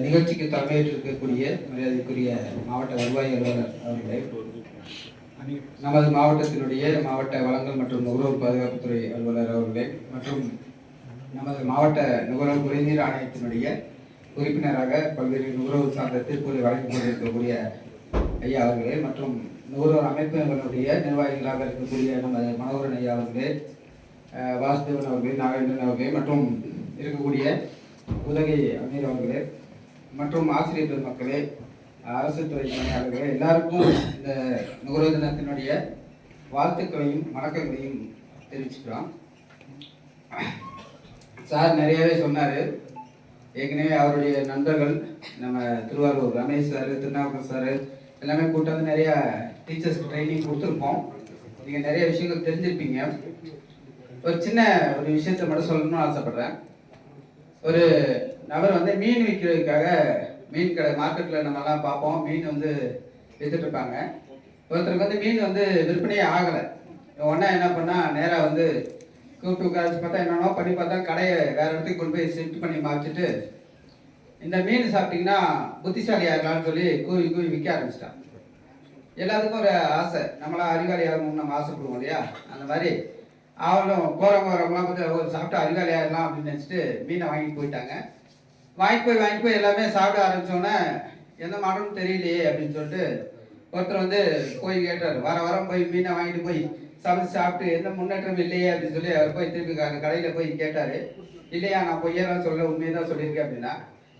நிகழ்ச்சிக்கு தலைமையேற்றிருக்கக்கூடிய மரியாதைக்குரிய மாவட்ட வருவாய் அலுவலர் அவர்களே, நமது மாவட்டத்தினுடைய மாவட்ட வளங்கள் மற்றும் நுகர்வோர் பாதுகாப்புத்துறை அலுவலர் அவர்களே, மற்றும் நமது மாவட்ட நுகர்வோர் குடிநீர் ஆணையத்தினுடைய உறுப்பினராக பல்வேறு நுகர்வோர் சார்ந்த தீர்ப்புகளை வழங்கிக் கொண்டிருக்கக்கூடிய ஐயா அவர்களே, மற்றும் நுகர்வோர் அமைப்புகளுடைய நிர்வாகிகளாக இருக்கக்கூடிய நமது மனோகரன் ஐயா அவர்களே, வாசுதேவன் அவர்களே, நாகேந்திரன் அவர்களே, மற்றும் இருக்கக்கூடிய உதகை அமீர் அவர்களே, மற்றும் ஆசிரியர் பெருமக்களே, அரசு துறை பணியாளர்களே, எல்லாருக்கும் இந்த நுகர்வோர் தினத்தினுடைய வாழ்த்துக்களையும் வணக்கங்களையும் தெரிவிச்சுக்கிறோம். சார் நிறையவே சொன்னார். ஏற்கனவே அவருடைய நண்பர்கள் நம்ம திருவாரூர் ரமேஷ் சார், திருநாவுக்கர் சார் எல்லாமே கூப்பிட்டு வந்து நிறையா டீச்சர்ஸ்க்கு ட்ரைனிங் கொடுத்துருப்போம். நீங்கள் நிறைய விஷயங்கள் தெரிஞ்சிருப்பீங்க. ஒரு சின்ன ஒரு விஷயத்தை மட்டும் சொல்லணும்னு ஆசைப்பட்றேன். ஒரு நபர் வந்து மீன் விற்கிறதுக்காக மீன் கடை மார்க்கெட்டில் நம்மலாம் பார்ப்போம், மீன் வந்து விற்றுட்டு இருப்பாங்க. ஒருத்தருக்கு வந்து மீன் வந்து விற்பனையே ஆகலை. உடனே என்ன பண்ணால் நேராக வந்து கூப்பிட்டு உட்காந்து பார்த்தா என்னென்னோ பண்ணி பார்த்தா கடையை வேறு இடத்துக்கு கொண்டு போய் ஷிஃப்ட் பண்ணி மாற்றிட்டு, இந்த மீன் சாப்பிட்டிங்கன்னா புத்திசாலி ஆகலான்னு சொல்லி கூவி கூவி விற்க ஆரம்பிச்சிட்டான். எல்லாத்துக்கும் ஒரு ஆசை, நம்மளாம் அறிவாளி ஆகணும்னு நம்ம ஆசைப்படுவோம் இல்லையா? அந்த மாதிரி அவங்களும் போகிறவங்க வரவங்களாம் பார்த்து ஒரு சாப்பிட்டு அறிவாளி ஆகலாம் அப்படின்னு நினச்சிட்டு மீனை வாங்கிட்டு போயிட்டாங்க. வாங்கிட்டு போய் எல்லாமே சாப்பிட ஆரம்பித்தோன்னே எந்த மாடலும் தெரியலையே அப்படின்னு சொல்லிட்டு ஒருத்தர் வந்து போய் கேட்டார். வாரம் போய் மீனை வாங்கிட்டு போய் சாப்பிட்டு எந்த முன்னேற்றம் இல்லையே அப்படின்னு சொல்லி அவர் போய் திருப்பி கடையில் போய் கேட்டார். இல்லையா, நான் பொய்யெல்லாம் சொல்ல உண்மையை தான் சொல்லியிருக்கேன் அப்படின்னா.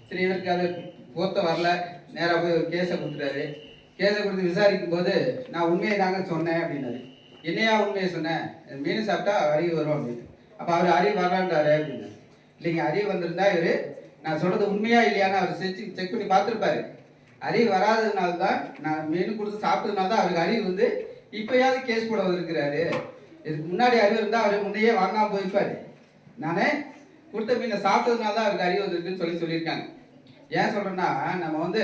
சரி, இவருக்கு அது பொறுத்த வரல. நேராக போய் ஒரு கேஸை கொடுத்துட்டாரு. கேஸை கொடுத்து விசாரிக்கும் போது நான் உண்மையை தாங்க சொன்னேன் அப்படின்னாரு. என்னையா உண்மையை சொன்னேன்? மீன் சாப்பிட்டா அறிவு வரும் அப்படின்னு. அப்போ அவர் அறிவு வரலான்றாரு அப்படின்னு. இல்லைங்க, அறிவு வந்திருந்தா இவர் நான் சொல்கிறது உண்மையா இல்லையான்னு அவர் செக் பண்ணி பார்த்துருப்பாரு. அறிவு வராததுனால தான், நான் மீன் கொடுத்து சாப்பிட்டதுனால தான் அவருக்கு அறிவு வந்து இப்போயாவது கேஸ் போட வந்திருக்கிறாரு. இதுக்கு முன்னாடி அறிவு இருந்தால் அவர் முன்னையே வாங்காமல் போயிருப்பார். நானே கொடுத்த மீனை சாப்பிட்டதுனால தான் அவருக்கு அறிவு வந்திருக்குன்னு சொல்லியிருக்காங்க. ஏன் சொல்கிறேன்னா, நம்ம வந்து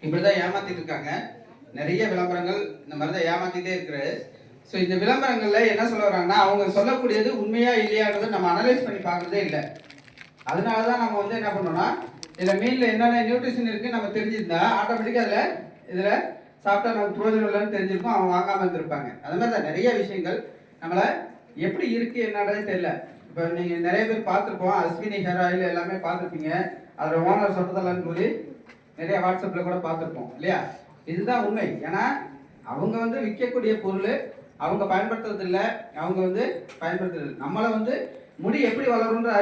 இப்படி தான் ஏமாற்றிட்டு இருக்காங்க. நிறைய விளம்பரங்கள் இந்த மாதிரி தான் ஏமாற்றிட்டே இருக்கிறாரு. ஸோ இந்த விளம்பரங்களில் என்ன சொல்ல வர்றாங்கன்னா, அவங்க சொல்லக்கூடியது உண்மையா இல்லையான்றதை நம்ம அனலைஸ் பண்ணி பார்க்குறதே இல்லை. அதனால தான் நம்ம வந்து என்ன பண்ணோம்னா, இதில் மீனில் என்னென்ன நியூட்ரிஷன் இருக்குன்னு நம்ம தெரிஞ்சிருந்தா ஆட்டோமேட்டிக்காக இதில் சாப்பிட்டா நமக்கு பிரோஜனம் இல்லைன்னு தெரிஞ்சிருக்கும், அவங்க வாங்காமல் இருந்திருப்பாங்க. அது மாதிரி தான் நிறைய விஷயங்கள் நம்மளை எப்படி இருக்குது என்னன்றதே தெரியல. இப்போ நீங்கள் நிறைய பேர் பார்த்துருப்போம், அஸ்வினி ஹேர் ஆயில் எல்லாமே பார்த்துருப்பீங்க. அதில் ஓனர் சொல்கிறதெல்லாம் சொல்லி நிறைய வாட்ஸ்அப்பில் கூட பார்த்துருப்போம் இல்லையா? இதுதான் உண்மை. ஏன்னா அவங்க வந்து விற்கக்கூடிய பொருள் அவங்க பயன்படுத்துறது இல்லை, அவங்க வந்து பயன்படுத்துறது. நம்மளை வந்து முடி எப்படி வளருன்ற